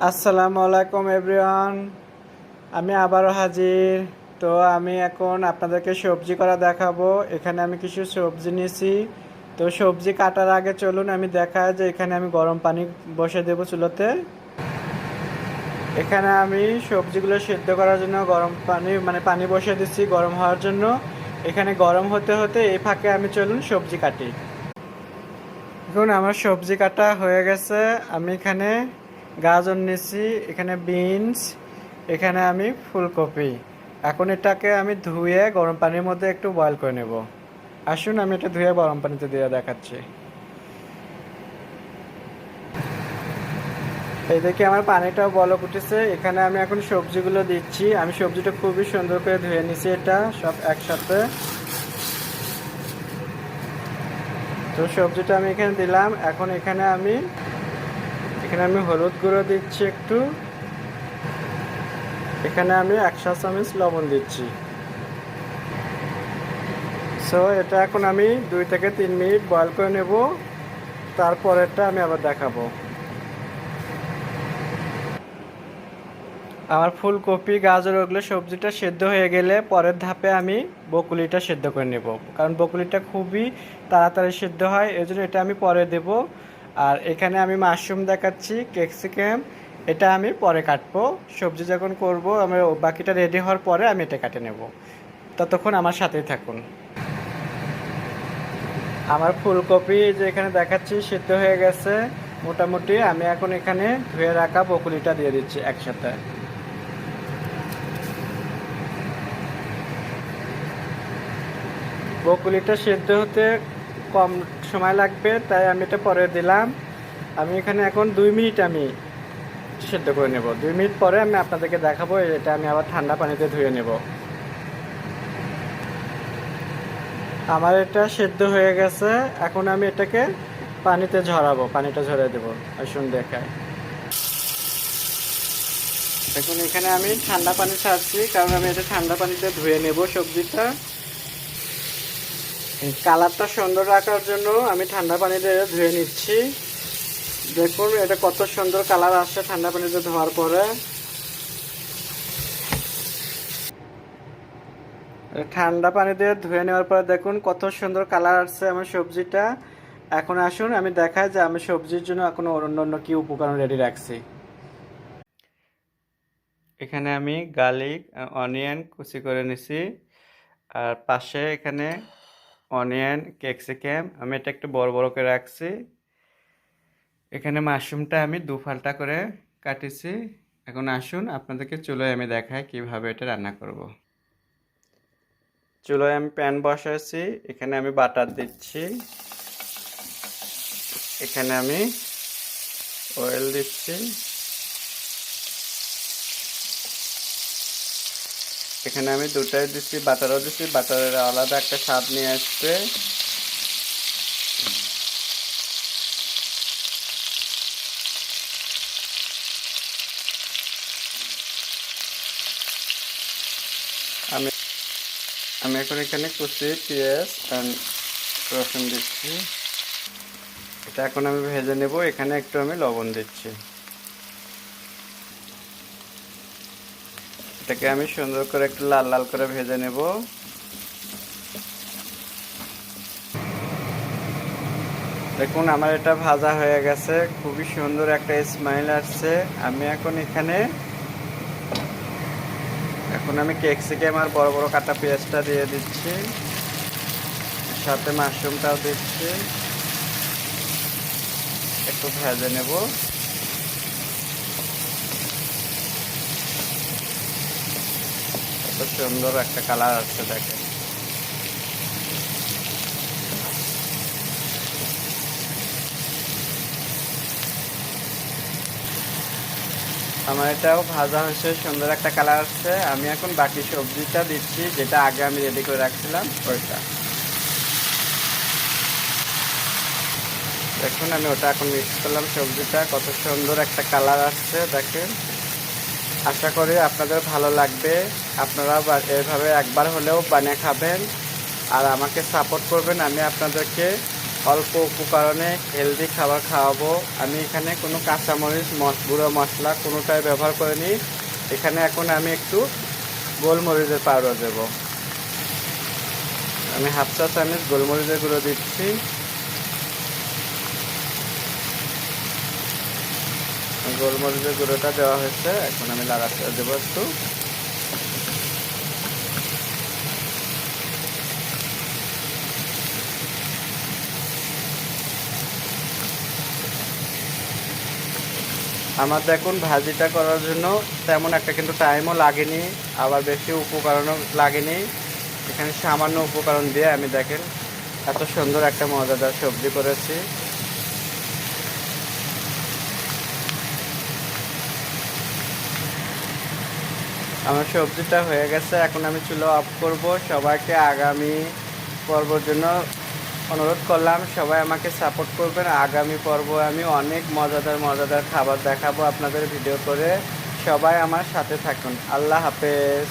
আসসালামু আলাইকুম এভরিওয়ান। আমি আবারও হাজির। তো আমি এখন আপনাদেরকে সবজি করা দেখাবো। এখানে আমি কিছু সবজি নিয়েছি। তো সবজি কাটার আগে চলুন আমি দেখাই যে এখানে আমি গরম পানি বসে দেবো চুলোতে। এখানে আমি সবজিগুলো সেদ্ধ করার জন্য গরম পানি পানি বসে দিচ্ছি গরম হওয়ার জন্য। এখানে গরম হতে হতে এই ফাঁকে আমি চলুন সবজি কাটি। এখন আমার সবজি কাটা হয়ে গেছে। আমি এখানে গাজর নিয়েছি, এখানে বিনস, এখানে আমি ফুলকপি। এখন এটাকে আমি ধুয়ে গরম পানির মধ্যে একটু বয়ল করে নেব। আসুন আমি এটা ধুয়ে গরম পানিতে দিয়ে দেখাচ্ছি। এই দেখে আমার পানিটাও বলক উঠেছে। এখানে আমি এখন সবজিগুলো দিচ্ছি। আমি সবজিটা খুবই সুন্দর করে ধুয়ে নিছি, এটা সব একসাথে। তো সবজিটা আমি এখানে দিলাম। এখন এখানে আমি হলুদ গুঁড়ো দিচ্ছি একটু। এখানে আমি 1 চা চামচ লবণ দিচ্ছি। সো এটা এখন আমি 2 থেকে 3 মিনিট বয়ল করে নেব। তারপরেরটা আমি আবার দেখাবো। আমার ফুলকপি গাজর ওগুলো সবজিটা সেদ্ধ হয়ে গেলে পরের ধাপে আমি বকুলিটা সেদ্ধ করে নেব, কারণ বকুলিটা খুবই তাড়াতাড়ি সেদ্ধ হয়, এই জন্য এটা আমি পরে দেব। আর এখানে আমি মাশরুম দেখাচ্ছি, ক্যাপসিকাম, এটা আমি পরে কাটবো। সবজি যখন করব আমি বাকিটা রেডি হওয়ার পরে আমি এটা কাটে নেব। ততক্ষণ আমার সাথেই থাকুন। আমার ফুলকপি যে এখানে দেখাচ্ছি সিদ্ধ হয়ে গেছে মোটামুটি। আমি এখন এখানে ধুয়ে রাখা বকুলিটা দিয়ে দিচ্ছি একসাথে। বকুলিটা সেদ্ধ হতে কম সময় লাগবে, তাই আমি এটা পরে দিলাম। আমি এখানে এখন 2 মিনিট আমি সেদ্ধ করে নেব। 2 মিনিট পরে আমি আপনাদেরকে দেখাবো। এটা আমি আবার ঠান্ডা পানিতে ধুয়ে নেব। আমার এটা সেদ্ধ হয়ে গেছে। এখন আমি এটাকে পানিতে ঝরাবো, পানিটা ঝরিয়ে দেবো। আসুন দেখায়। দেখুন এখানে আমি ঠান্ডা পানি ছাড়ছি, কারণ আমি এটা ঠান্ডা পানিতে ধুয়ে নেব সবজিটা। কালারটা সুন্দর রাখার জন্য আমি ঠান্ডা পানিতে ধুয়ে নিচ্ছি। দেখুন এটা কত সুন্দর কালার আসছে ঠান্ডা পানিতে ধোয়ার পরে। ঠান্ডা পানি দিয়ে ধুয়ে নেওয়ার পরে দেখুন কত সুন্দর কালার আসছে আমার সবজিটা। এখন আসুন আমি দেখাই যে আমি সবজির জন্য এখন অন্য কি উপকরণ রেডি রাখছি। এখানে আমি গার্লিক অনিয়ন কুচি করে নিছি। আর পাশে এখানে অনিয়ন ক্যাপসিকাম আমি এটা একটু বড় বড় করে রাখছি। এখানে মাশরুমটা আমি 2 ফালটা করে কাটিছি। এখন আসুন আপনাদেরকে চুলোয় আমি দেখাই কিভাবে এটা রান্না করব। চুলোয় আমি প্যান বসাইছি, এখানে আমি বাটার দিচ্ছি, এখানে আমি অয়েল দিচ্ছি, এখানে আমি দুটাই দিচ্ছি, বাটারও দিচ্ছি। বাটারের আলাদা একটা স্বাদ নিয়ে আসবে। আমি আমি এখন এখানে কুচি পেঁয়াজ আর রসুন দিচ্ছি। এটা এখন আমি ভেজে নেব। এখানে একটু আমি লবণ দিচ্ছি। এটাকে আমি সুন্দর করে একটু লাল লাল করে ভেজে নেব। দেখুন আমার এটা ভাজা হয়ে গেছে, খুবই সুন্দর একটা স্মেল আসছে। আমি এখন আমি ক্যাপসিকাম আর বড় বড় কাটা পেঁয়াজটা দিয়ে দিচ্ছি, সাথে মাশরুমটাও দিচ্ছি, একটু ভেজে নেব। কত সুন্দর একটা কালার আসছে দেখেন। আমার এটাও ভাজা হয়েছে, সুন্দর একটা কালার আসছে। আমি এখন বাকি সবজিটা দিচ্ছি, যেটা আগে আমি রেডি করে রাখছিলাম ওইটা। দেখুন আমি ওটা এখন মিক্স করলাম সবজিটা, কত সুন্দর একটা কালার আসছে দেখেন। আশা করি আপনাদের ভালো লাগবে। আপনারা এভাবে একবার হলেও বানিয়ে খাবেন আর আমাকে সাপোর্ট করবেন। আমি আপনাদেরকে অল্প উপকরণে হেলদি খাবার খাওয়াবো। আমি এখানে কোনো কাঁচামরিচ গুঁড়ো মশলা কোনোটাই ব্যবহার করিনি। এখানে এখন আমি একটু গোলমরিচের পাউডার দেব। আমি হাফ চা চামচ গোলমরিচের গুঁড়ো দিচ্ছি। গোলমরিচের গুঁড়োটা দেওয়া হয়েছে, এখন আমি লাড়াচাড়া দেবো একটু। আমার দেখুন ভাজিটা করার জন্য তেমন একটা কিন্তু টাইমও লাগেনি, আবার বেশি উপকরণও লাগেনি। এখানে সামান্য উপকরণ দিয়ে আমি দেখেন এত সুন্দর একটা মজাদার সবজি করেছি। আমার সবজিটা হয়ে গেছে, এখন আমি চুলা অফ করব। সবাইকে আগামী পর্বের জন্য অনুরোধ করলাম, সবাই আমাকে সাপোর্ট করবেন। আগামী পর্ব আমি অনেক মজাদার খাবার দেখাবো আপনাদের ভিডিও করে। সবাই আমার সাথে থাকুন। আল্লাহ হাফেজ।